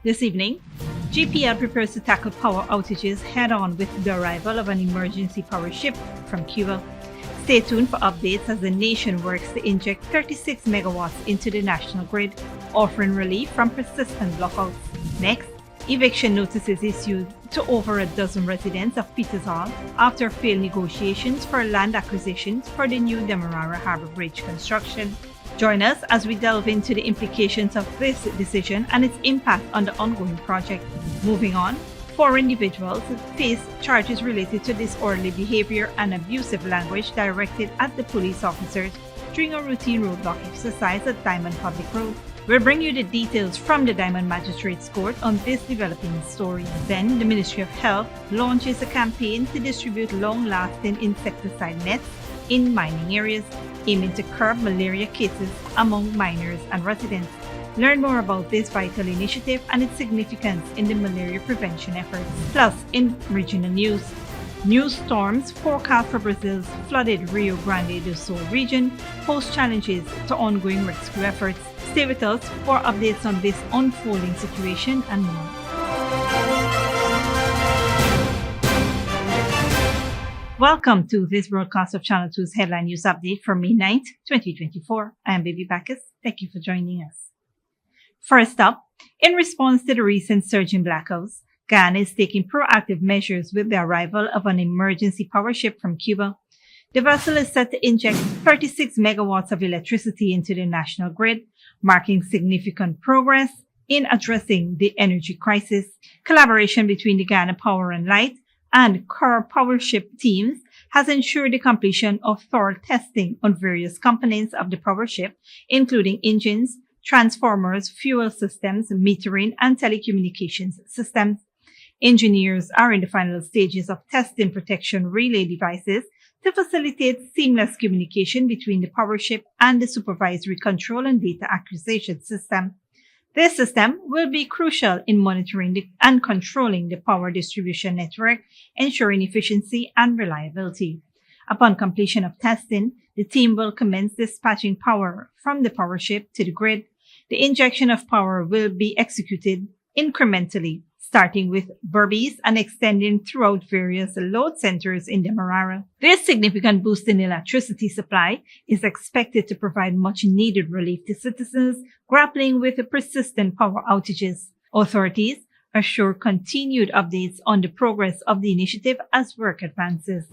This evening, GPL prepares to tackle power outages head-on with the arrival of an emergency power ship from Cuba. Stay tuned for updates as the nation works to inject 36 megawatts into the national grid, offering relief from persistent blackouts. Next, eviction notices issued to over a dozen residents of Peters Hall after failed negotiations for land acquisitions for the new Demerara Harbour Bridge construction. Join us as we delve into the implications of this decision and its impact on the ongoing project. Moving on, 4 individuals face charges related to disorderly behavior and abusive language directed at the police officers during a routine roadblock exercise at Diamond Public Road. We'll bring you the details from the Diamond Magistrates Court on this developing story. Then, the Ministry of Health launches a campaign to distribute long-lasting insecticide nets in mining areas, aiming to curb malaria cases among miners and residents. Learn more about this vital initiative and its significance in the malaria prevention efforts. Plus, in regional news, new storms forecast for Brazil's flooded Rio Grande do Sul region pose challenges to ongoing rescue efforts. Stay with us for updates on this unfolding situation and more. Welcome to this broadcast of Channel 2's Headline News Update for May 9th, 2024. I am Baby Bacchus. Thank you for joining us. First up, in response to the recent surge in blackouts, Guyana is taking proactive measures with the arrival of an emergency power ship from Cuba. The vessel is set to inject 36 megawatts of electricity into the national grid, marking significant progress in addressing the energy crisis. Collaboration between the Guyana Power and Light and Core Power Ship teams has ensured the completion of thorough testing on various components of the power ship, including engines, transformers, fuel systems, metering, and telecommunications systems. Engineers are in the final stages of testing protection relay devices to facilitate seamless communication between the power ship and the supervisory control and data acquisition system. This system will be crucial in monitoring and controlling the power distribution network, ensuring efficiency and reliability. Upon completion of testing, the team will commence dispatching power from the power ship to the grid. The injection of power will be executed incrementally, starting with Berbice and extending throughout various load centers in Demerara. This significant boost in electricity supply is expected to provide much-needed relief to citizens grappling with the persistent power outages. Authorities assure continued updates on the progress of the initiative as work advances.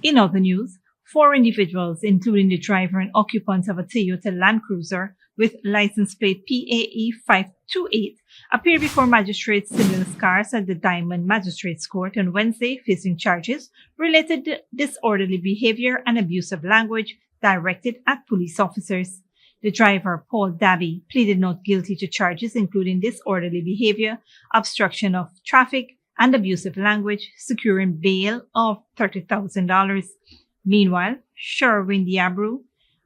In other news, 4 individuals, including the driver and occupants of a Toyota Land Cruiser with license plate PAE 528, appeared before magistrates Sibyl Scars at the Diamond Magistrates Court on Wednesday, facing charges related to disorderly behavior and abusive language directed at police officers. The driver, Paul Dabby, pleaded not guilty to charges including disorderly behavior, obstruction of traffic, and abusive language, securing bail of $30,000. Meanwhile, Sherwin Diabru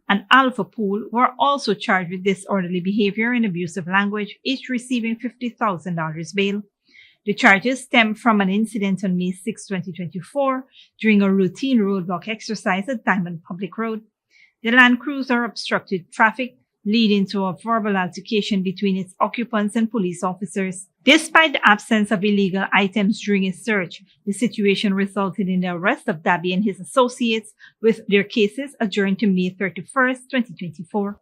and Alpha Pool were also charged with disorderly behavior and abusive language, each receiving $50,000 bail. The charges stem from an incident on May 6, 2024, during a routine roadblock exercise at Diamond Public Road. The Land Cruiser obstructed traffic, leading to a verbal altercation between its occupants and police officers. Despite the absence of illegal items during a search, the situation resulted in the arrest of Dabby and his associates, with their cases adjourned to May 31st, 2024.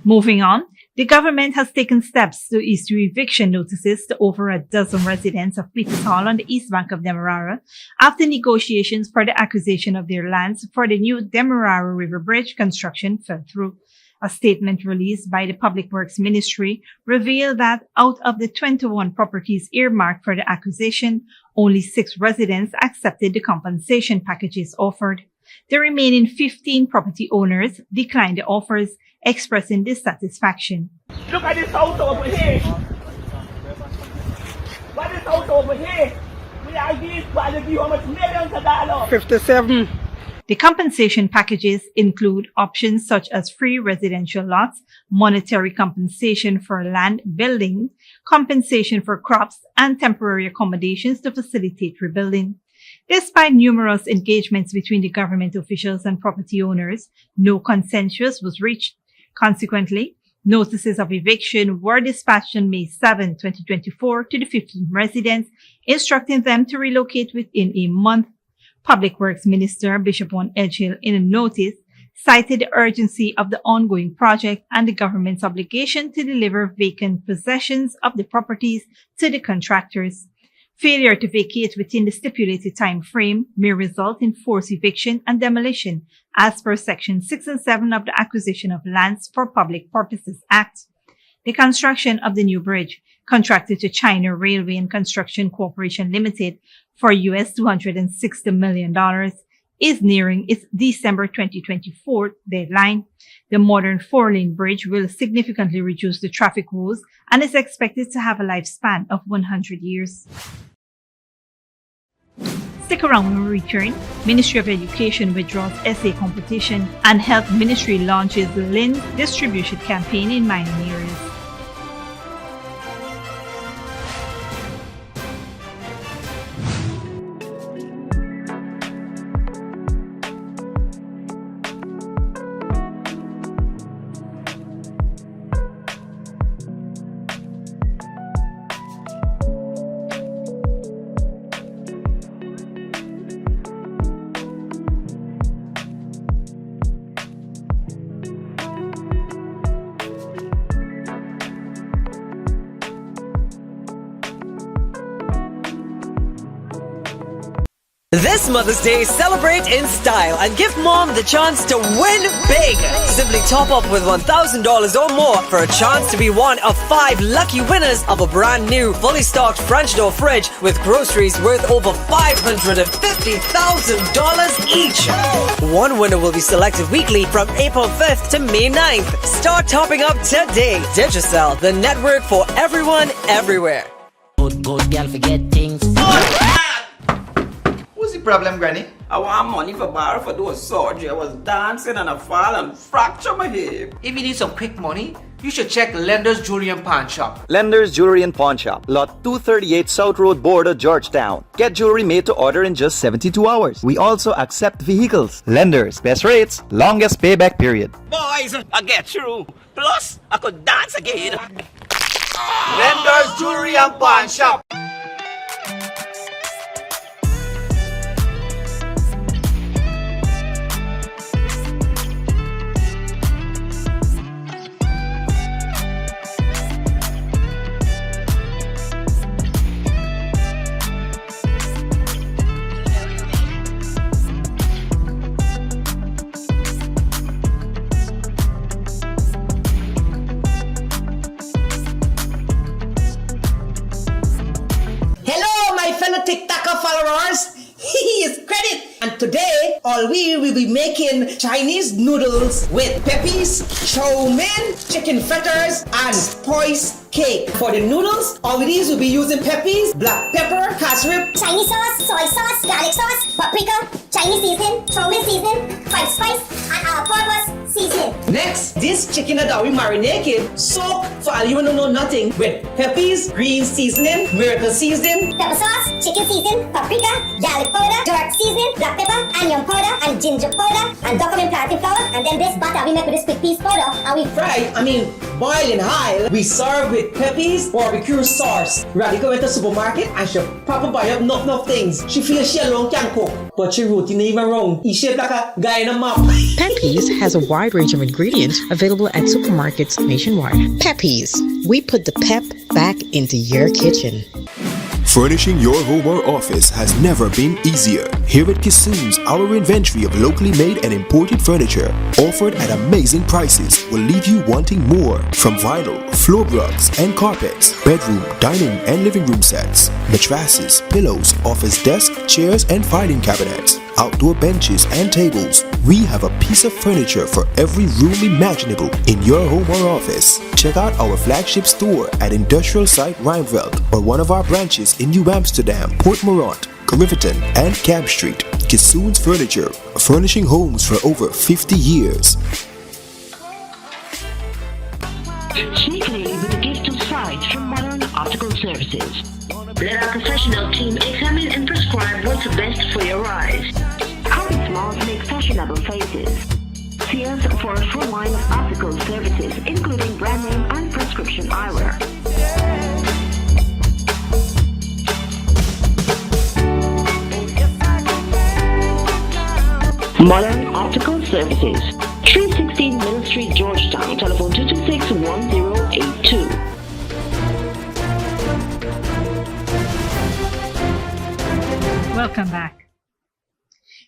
Moving on, the government has taken steps to issue eviction notices to over a dozen residents of Peters Hall on the east bank of Demerara after negotiations for the acquisition of their lands for the new Demerara River Bridge construction fell through. A statement released by the Public Works Ministry revealed that out of the 21 properties earmarked for the acquisition, only 6 residents accepted the compensation packages offered. The remaining 15 property owners declined the offers, expressing dissatisfaction. Look at this house over here. What is this house over here? We are these quality how much millions of dollars? 57. The compensation packages include options such as free residential lots, monetary compensation for land building, compensation for crops, and temporary accommodations to facilitate rebuilding. Despite numerous engagements between the government officials and property owners, no consensus was reached. Consequently, notices of eviction were dispatched on May 7, 2024 to the 15 residents, instructing them to relocate within a month. Public Works Minister Bishop One Edgehill, in a notice, cited the urgency of the ongoing project and the government's obligation to deliver vacant possessions of the properties to the contractors. Failure to vacate within the stipulated time frame may result in forced eviction and demolition, as per Section 6 and 7 of the Acquisition of Lands for Public Purposes Act. The construction of the new bridge, contracted to China Railway and Construction Corporation Limited for US $260 million, is nearing its December 2024 deadline. The modern 4-lane bridge will significantly reduce the traffic woes and is expected to have a lifespan of 100 years. Stick around when we return. Ministry of Education withdraws essay competition and Health Ministry launches the LINS distribution campaign in mining areas. This Mother's Day, celebrate in style and give mom the chance to win big. Simply top up with $1,000 or more for a chance to be one of 5 lucky winners of a brand new, fully stocked French door fridge with groceries worth over $550,000 each. One winner will be selected weekly from April 5th to May 9th. Start topping up today. Digicel, the network for everyone, everywhere. Good girl forget things. What's the problem, Granny? I want money for borrow for those surgery. I was dancing and I fall and fracture my hip. If you need some quick money, you should check Lender's Jewelry and Pawn Shop. Lender's Jewelry and Pawn Shop, Lot 238 South Road Border, Georgetown. Get jewelry made to order in just 72 hours. We also accept vehicles. Lender's, best rates, longest payback period. Boys, I get through. Plus, I could dance again. Lender's Jewelry and Pawn Shop. TikToker followers, it's credit. And today, all we will be making Chinese noodles with peppies, chow mein, chicken fritters, and spice cake. For the noodles, all of these will be using peppies, black pepper, cashew, Chinese sauce, soy sauce, garlic sauce, paprika, Chinese seasoning, chow mein seasoning, five spice, and all-purpose seasoning. Next, this chicken that we marinated, soak for all you want to know nothing with peppies, green seasoning, miracle seasoning, pepper sauce, chicken seasoning, paprika, garlic powder, jerk seasoning, black pepper, onion powder, and ginger powder, and document plantain flour, and then this butter we make with this quick piece powder, and we boil in high. We serve with peppies, barbecue sauce. Radhika went to the supermarket and she proper buy up enough things. She feels she alone can cook, but she routine even wrong. He shaped like a guy in a map. Peppies has a wide range of ingredients available at supermarkets nationwide. Peppies, we put the pep back into your kitchen. Furnishing your home or office has never been easier. Here at Kissoon's, our inventory of locally made and imported furniture, offered at amazing prices, will leave you wanting more. From vinyl, floor rugs and carpets, bedroom, dining and living room sets, mattresses, pillows, office desk, chairs and filing cabinets, outdoor benches and tables. We have a piece of furniture for every room imaginable in your home or office. Check out our flagship store at Industrial Site Rijnveld or one of our branches in New Amsterdam, Port Morant, Riverton and Camp Street. Kissoon's Furniture, furnishing homes for over 50 years. Sneakily with a gift of sight from Modern Optical Services. Let our professional team examine and prescribe what's best for your eyes. Curvy smiles make fashionable faces. See us for a full line of optical services, including brand name and prescription eyewear. Modern Optical Services, 316 Middle Street, Georgetown. Telephone 226-1082. Welcome back.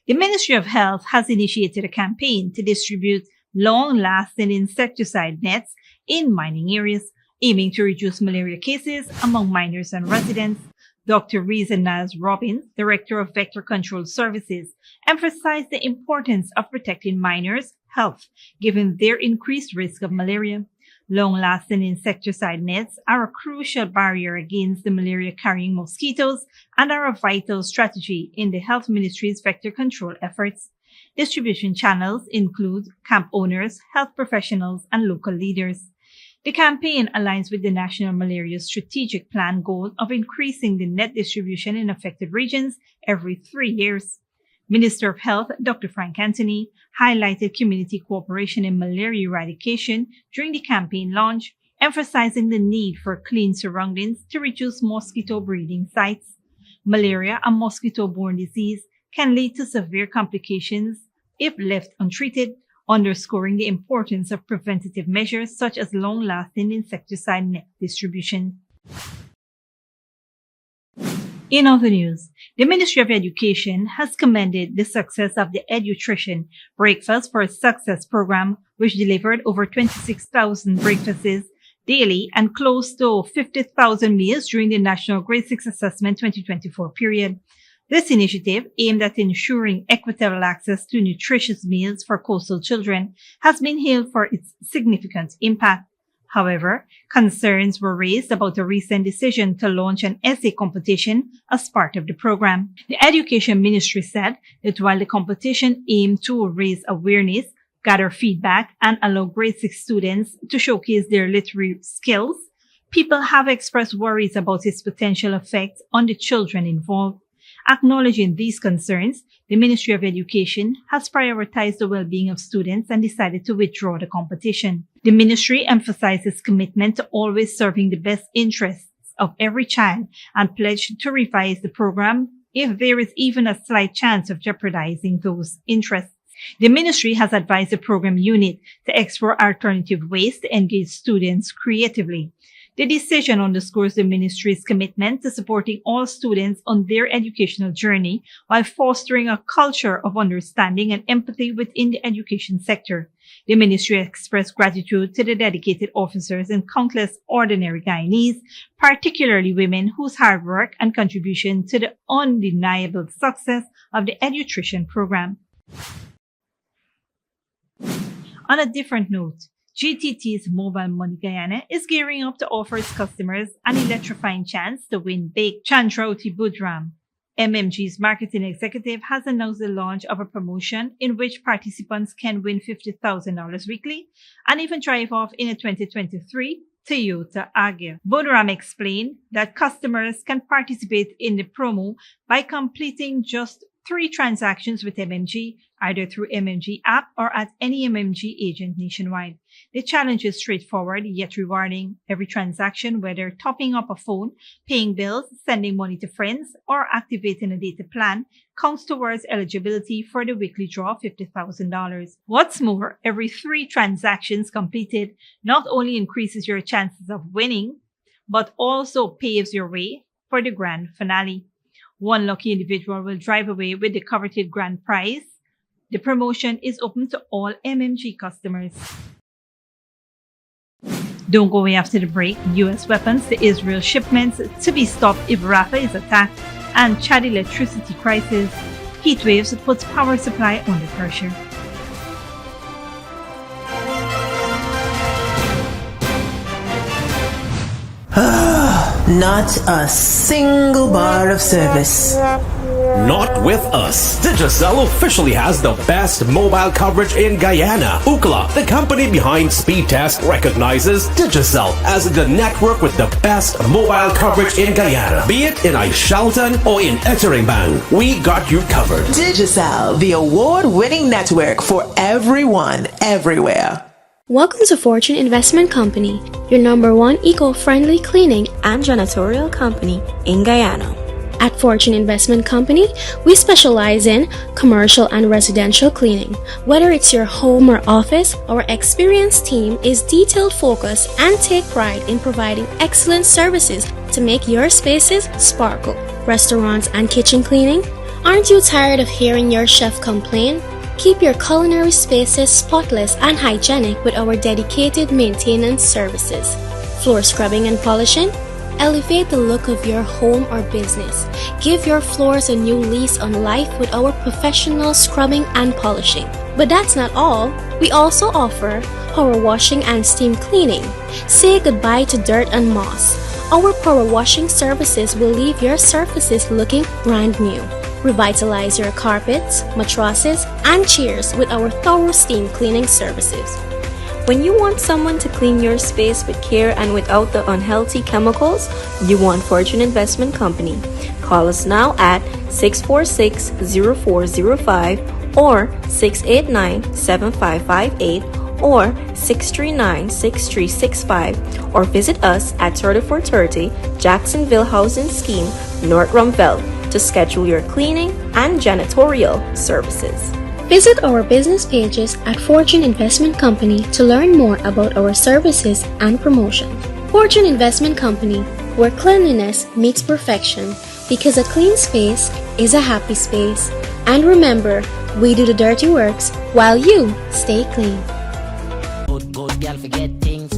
The Ministry of Health has initiated a campaign to distribute long-lasting insecticide nets in mining areas, aiming to reduce malaria cases among miners and residents. Dr. Reza Naz Robbins, Director of Vector Control Services, emphasized the importance of protecting miners' health, given their increased risk of malaria. Long-lasting insecticide nets are a crucial barrier against the malaria-carrying mosquitoes and are a vital strategy in the Health Ministry's vector control efforts. Distribution channels include camp owners, health professionals, and local leaders. The campaign aligns with the National Malaria Strategic Plan goal of increasing the net distribution in affected regions every 3 years. Minister of Health Dr. Frank Anthony highlighted community cooperation in malaria eradication during the campaign launch, emphasizing the need for clean surroundings to reduce mosquito breeding sites. Malaria, a mosquito-borne disease, can lead to severe complications if left untreated, underscoring the importance of preventative measures such as long-lasting insecticide net distribution. In other news, the Ministry of Education has commended the success of the EduTrition Breakfast for Success program, which delivered over 26,000 breakfasts daily and close to 50,000 meals during the National Grade 6 Assessment 2024 period. This initiative, aimed at ensuring equitable access to nutritious meals for coastal children, has been hailed for its significant impact. However, concerns were raised about a recent decision to launch an essay competition as part of the program. The Education Ministry said that while the competition aimed to raise awareness, gather feedback, and allow grade 6 students to showcase their literary skills, people have expressed worries about its potential effect on the children involved. Acknowledging these concerns, the Ministry of Education has prioritized the well-being of students and decided to withdraw the competition. The ministry emphasizes commitment to always serving the best interests of every child and pledged to revise the program if there is even a slight chance of jeopardizing those interests. The ministry has advised the program unit to explore alternative ways to engage students creatively. The decision underscores the ministry's commitment to supporting all students on their educational journey while fostering a culture of understanding and empathy within the education sector. The ministry expressed gratitude to the dedicated officers and countless ordinary Guyanese, particularly women whose hard work and contribution to the undeniable success of the EduTrition program. On a different note, GTT's Mobile Money Guyana is gearing up to offer its customers an electrifying chance to win big. Chandrauti Budram, MMG's marketing executive, has announced the launch of a promotion in which participants can win $50,000 weekly and even drive off in a 2023 Toyota Agya. Budram explained that customers can participate in the promo by completing just 3 transactions with MMG, either through MMG app or at any MMG agent nationwide. The challenge is straightforward yet rewarding. Every transaction, whether topping up a phone, paying bills, sending money to friends, or activating a data plan, counts towards eligibility for the weekly draw of $50,000. What's more, every 3 transactions completed not only increases your chances of winning, but also paves your way for the grand finale. One lucky individual will drive away with the coveted grand prize. The promotion is open to all MMG customers. Don't go away after the break. U.S. weapons to Israel shipments to be stopped if Rafah is attacked, and Chad electricity crisis. Heat waves puts power supply under pressure. Not a single bar of service. Not with us. Digicel officially has the best mobile coverage in Guyana. Ookla, the company behind Speedtest, recognizes Digicel as the network with the best mobile coverage in Guyana. Be it in Aishalton or in Etteringban, we got you covered. Digicel, the award-winning network for everyone, everywhere. Welcome to Fortune Investment Company, your #1 eco-friendly cleaning and janitorial company in Guyana. At Fortune Investment Company, we specialize in commercial and residential cleaning. Whether it's your home or office, our experienced team is detail-focused and take pride in providing excellent services to make your spaces sparkle. Restaurants and kitchen cleaning? Aren't you tired of hearing your chef complain? Keep your culinary spaces spotless and hygienic with our dedicated maintenance services. Floor scrubbing and polishing? Elevate the look of your home or business. Give your floors a new lease on life with our professional scrubbing and polishing. But that's not all. We also offer power washing and steam cleaning. Say goodbye to dirt and moss. Our power washing services will leave your surfaces looking brand new. Revitalize your carpets, mattresses, and chairs with our thorough steam cleaning services. When you want someone to clean your space with care and without the unhealthy chemicals, you want Fortune Investment Company. Call us now at 646-0405 or 689-7558 or 639-6365 or visit us at 3430 Jacksonville Housing Scheme, North Rumville, to schedule your cleaning and janitorial services. Visit our business pages at Fortune Investment Company to learn more about our services and promotion. Fortune Investment Company, where cleanliness meets perfection, because a clean space is a happy space. And remember, we do the dirty works while you stay clean. Good girl forget things.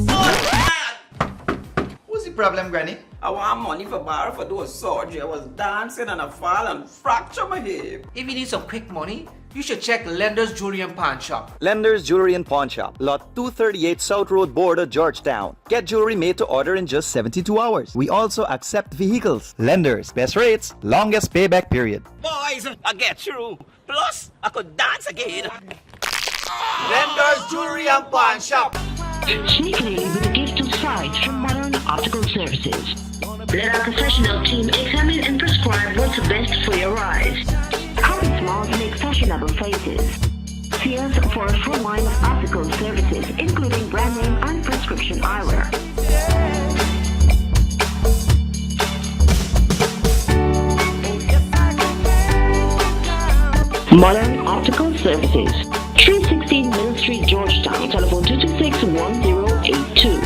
What's the problem, Granny? I want money for borrow for those surgery. I was dancing and I fall and fracture my hip. If you need some quick money, you should check Lender's Jewelry and Pawn Shop. Lender's Jewelry and Pawn Shop, Lot 238 South Road Border, Georgetown. Get jewelry made to order in just 72 hours. We also accept vehicles. Lenders, best rates, longest payback period. Boys, I get through. Plus, I could dance again. Lender's Jewelry and Pawn Shop. Sneakily with a gift of sight from Modern Optical Services. Let our professional team examine and prescribe what's best for your eyes. Common smiles make fashionable faces. See us for a full line of optical services, including brand name and prescription eyewear. Modern Optical Services, 316 Middle Street, Georgetown. Telephone 226-1082.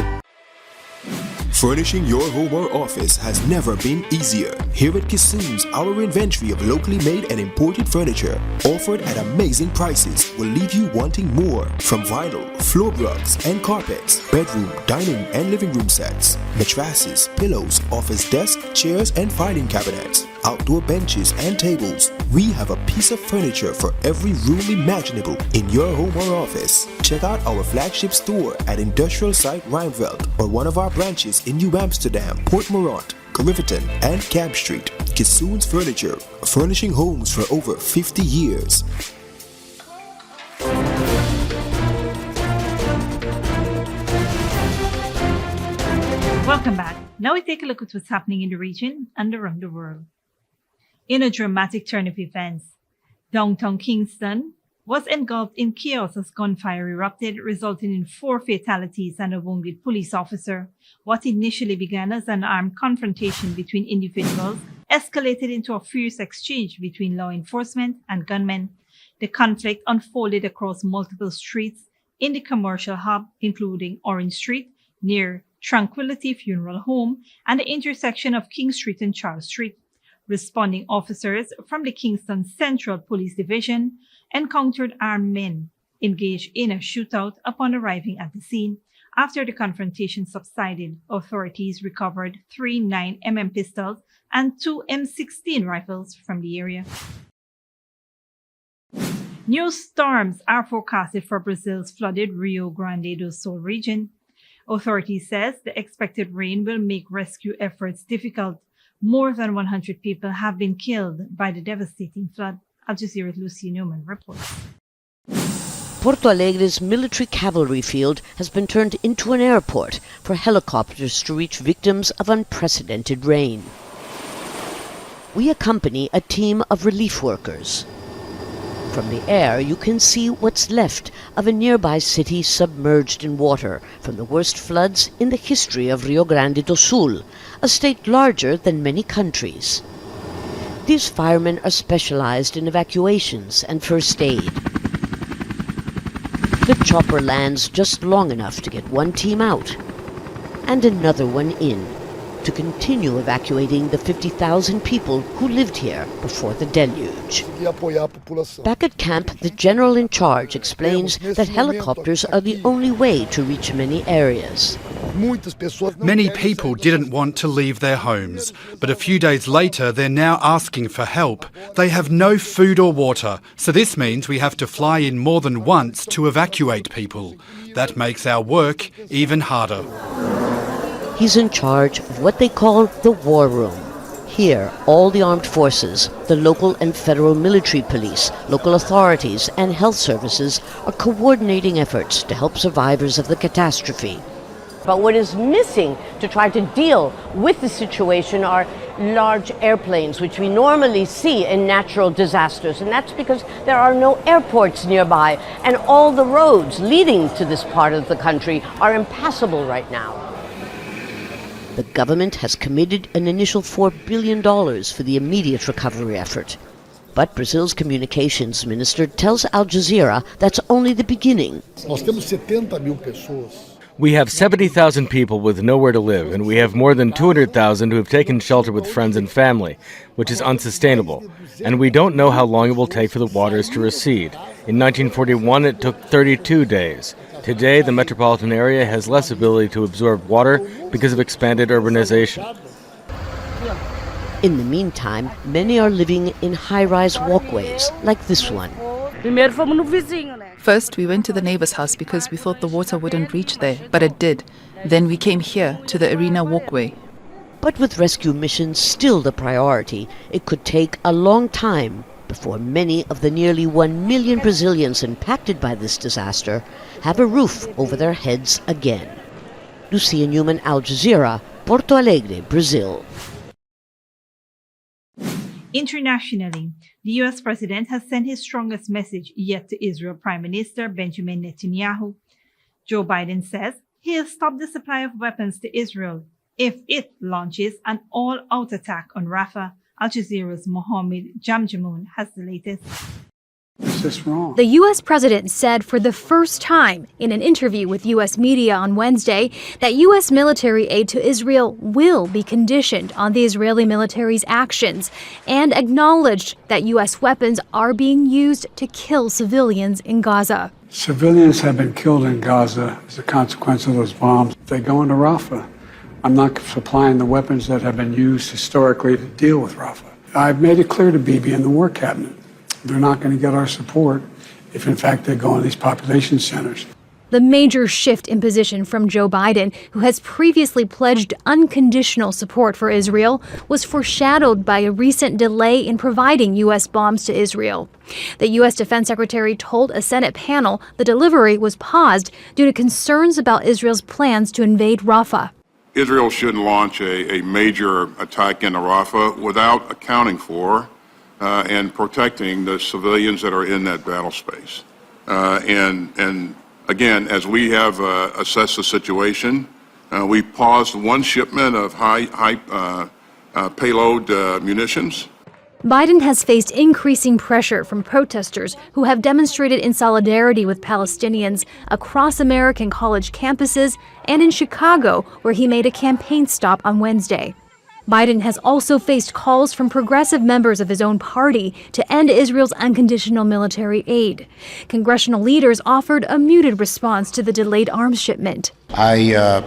Furnishing your home or office has never been easier. Here at Kissoon's, our inventory of locally made and imported furniture, offered at amazing prices, will leave you wanting more. From vinyl, floor rugs and carpets, bedroom, dining and living room sets, mattresses, pillows, office desk, chairs and filing cabinets, outdoor benches and tables. We have a piece of furniture for every room imaginable in your home or office. Check out our flagship store at Industrial Site Rijnveld or one of our branches in New Amsterdam, Port Morant, Riverton and Camp Street. Kissoon's Furniture, furnishing homes for over 50 years. Welcome back. Now we take a look at what's happening in the region and around the world. In a dramatic turn of events, downtown Kingston was engulfed in chaos as gunfire erupted, resulting in 4 fatalities and a wounded police officer. What initially began as an armed confrontation between individuals escalated into a fierce exchange between law enforcement and gunmen. The conflict unfolded across multiple streets in the commercial hub, including Orange Street, near Tranquility Funeral Home, and the intersection of King Street and Charles Street. Responding officers from the Kingston Central Police Division encountered armed men engaged in a shootout upon arriving at the scene. After the confrontation subsided, authorities recovered 3 9mm pistols and 2 M16 rifles from the area. New storms are forecasted for Brazil's flooded Rio Grande do Sul region. Authorities says the expected rain will make rescue efforts difficult, More than 100 people have been killed by the devastating flood. Al Jazeera's Lucy Newman reports. Porto Alegre's military cavalry field has been turned into an airport for helicopters to reach victims of unprecedented rain. We accompany a team of relief workers. From the air, you can see what's left of a nearby city submerged in water from the worst floods in the history of Rio Grande do Sul, a state larger than many countries. These firemen are specialized in evacuations and first aid. The chopper lands just long enough to get one team out and another one in to continue evacuating the 50,000 people who lived here before the deluge. Back at camp, the general in charge explains that helicopters are the only way to reach many areas. Many people didn't want to leave their homes, but a few days later they're now asking for help. They have no food or water, so this means we have to fly in more than once to evacuate people. That makes our work even harder. He's in charge of what they call the war room. Here, all the armed forces, the local and federal military police, local authorities, and health services are coordinating efforts to help survivors of the catastrophe. But what is missing to try to deal with the situation are large airplanes, which we normally see in natural disasters. And that's because there are no airports nearby, and all the roads leading to this part of the country are impassable right now. The government has committed an initial $4 billion for the immediate recovery effort. But Brazil's communications minister tells Al Jazeera that's only the beginning. We have 70,000 people with nowhere to live, and we have more than 200,000 who have taken shelter with friends and family, which is unsustainable. And we don't know how long it will take for the waters to recede. In 1941, it took 32 days. Today, the metropolitan area has less ability to absorb water because of expanded urbanization. In the meantime, many are living in high-rise walkways, like this one. First, we went to the neighbor's house because we thought the water wouldn't reach there, but it did. Then we came here to the arena walkway. But with rescue missions still the priority, it could take a long time before many of the nearly 1 million Brazilians impacted by this disaster have a roof over their heads again. Lucia Newman, Al Jazeera, Porto Alegre, Brazil. Internationally, the U.S. president has sent his strongest message yet to Israel Prime Minister Benjamin Netanyahu. Joe Biden says he has stopped the supply of weapons to Israel if it launches an all-out attack on Rafah. Al Jazeera's Mohammed Jamjamoon has the latest. Is this wrong? The U.S. president said for the first time in an interview with U.S. media on Wednesday that U.S. military aid to Israel will be conditioned on the Israeli military's actions and acknowledged that U.S. weapons are being used to kill civilians in Gaza. Civilians have been killed in Gaza as a consequence of those bombs. They go into Rafah. I'm not supplying the weapons that have been used historically to deal with Rafah. I've made it clear to Bibi and the War Cabinet, they're not going to get our support if, in fact, they go into these population centers. The major shift in position from Joe Biden, who has previously pledged unconditional support for Israel, was foreshadowed by a recent delay in providing U.S. bombs to Israel. The U.S. Defense Secretary told a Senate panel the delivery was paused due to concerns about Israel's plans to invade Rafah. Israel shouldn't launch a major attack into Rafah without accounting for and protecting the civilians that are in that battle space. And again, as we have assessed the situation, we paused one shipment of high payload munitions. Biden has faced increasing pressure from protesters who have demonstrated in solidarity with Palestinians across American college campuses and in Chicago, where he made a campaign stop on Wednesday. Biden has also faced calls from progressive members of his own party to end Israel's unconditional military aid. Congressional leaders offered a muted response to the delayed arms shipment. I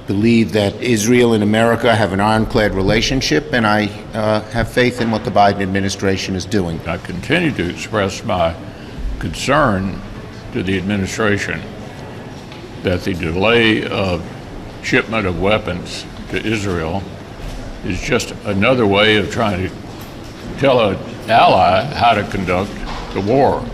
believe that Israel and America have an ironclad relationship, and I have faith in what the Biden administration is doing. I continue to express my concern to the administration that the delay of shipment of weapons to Israel is just another way of trying to tell an ally how to conduct the war.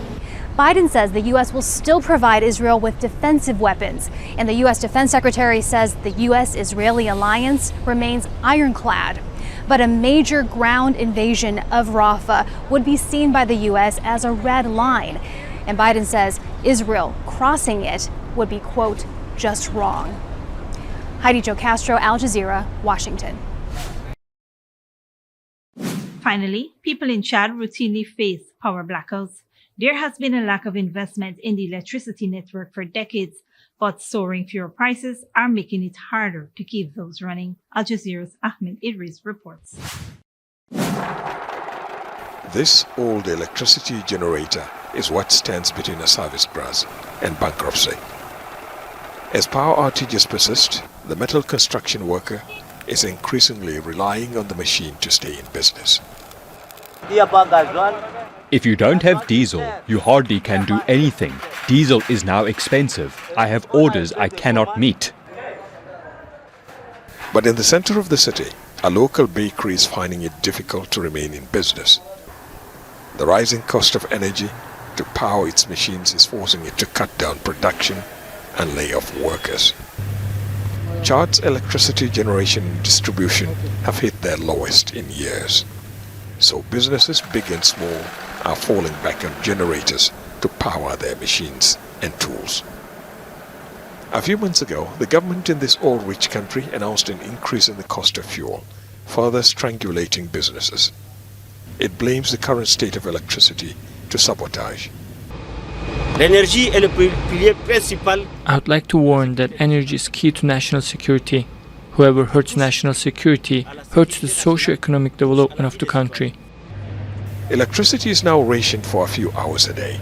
Biden says the U.S. will still provide Israel with defensive weapons, and the U.S. Defense Secretary says the U.S.-Israeli alliance remains ironclad. But a major ground invasion of Rafah would be seen by the U.S. as a red line, and Biden says Israel crossing it would be, quote, just wrong. Heidi Jo Castro, Al Jazeera, Washington. Finally, people in Chad routinely face power blackouts. There has been a lack of investment in the electricity network for decades, but soaring fuel prices are making it harder to keep those running. Al Jazeera's Ahmed Idris reports. This old electricity generator is what stands between a service bras and bankruptcy. As power outages persist, the metal construction worker is increasingly relying on the machine to stay in business. If you don't have diesel, you hardly can do anything. Diesel is now expensive. I have orders I cannot meet. But in the center of the city, a local bakery is finding it difficult to remain in business. The rising cost of energy to power its machines is forcing it to cut down production and lay off workers. Chad's electricity generation and distribution have hit their lowest in years. So businesses big and small are falling back on generators to power their machines and tools. A few months ago, the government in this oil-rich country announced an increase in the cost of fuel, further strangulating businesses. It blames the current state of electricity to sabotage. I would like to warn that energy is key to national security. Whoever hurts national security hurts the socio-economic development of the country. Electricity is now rationed for a few hours a day.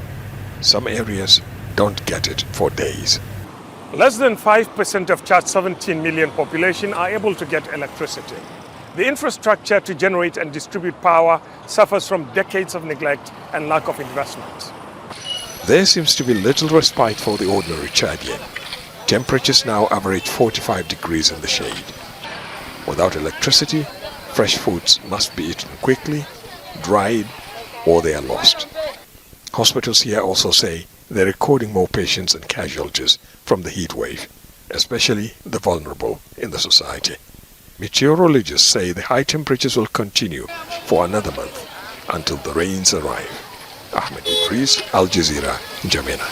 Some areas don't get it for days. Less than 5% of Chad's 17 million population are able to get electricity. The infrastructure to generate and distribute power suffers from decades of neglect and lack of investment. There seems to be little respite for the ordinary Chadian. Temperatures now average 45 degrees in the shade. Without electricity, fresh foods must be eaten quickly, dried, or they are lost. Hospitals here also say they're recording more patients and casualties from the heat wave, especially the vulnerable in the society. Meteorologists say the high temperatures will continue for another month until the rains arrive. Ahmed Idris, Al Jazeera, N'Djamena.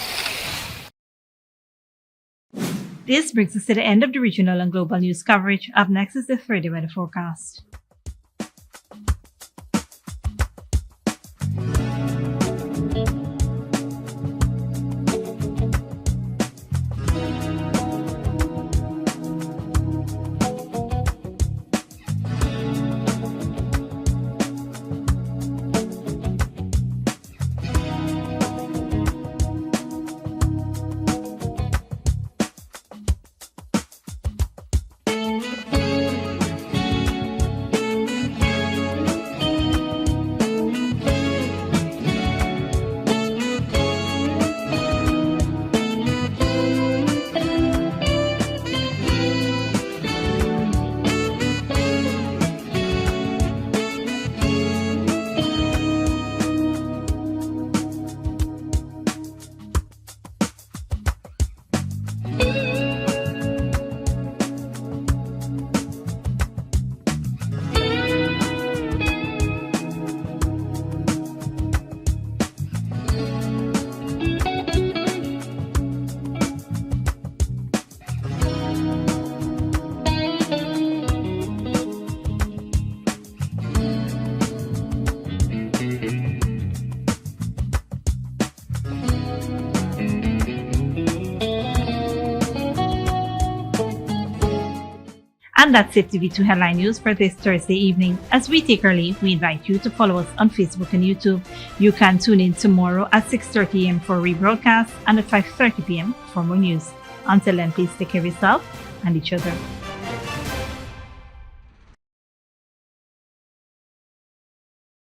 This brings us to the end of the regional and global news coverage. Up next is the Friday weather forecast. And that's it, TV2 Headline News for this Thursday evening. As we take our leave, we invite you to follow us on Facebook and YouTube. You can tune in tomorrow at 6:30 a.m. for rebroadcast and at 5:30 p.m. for more news. Until then, please take care of yourself and each other.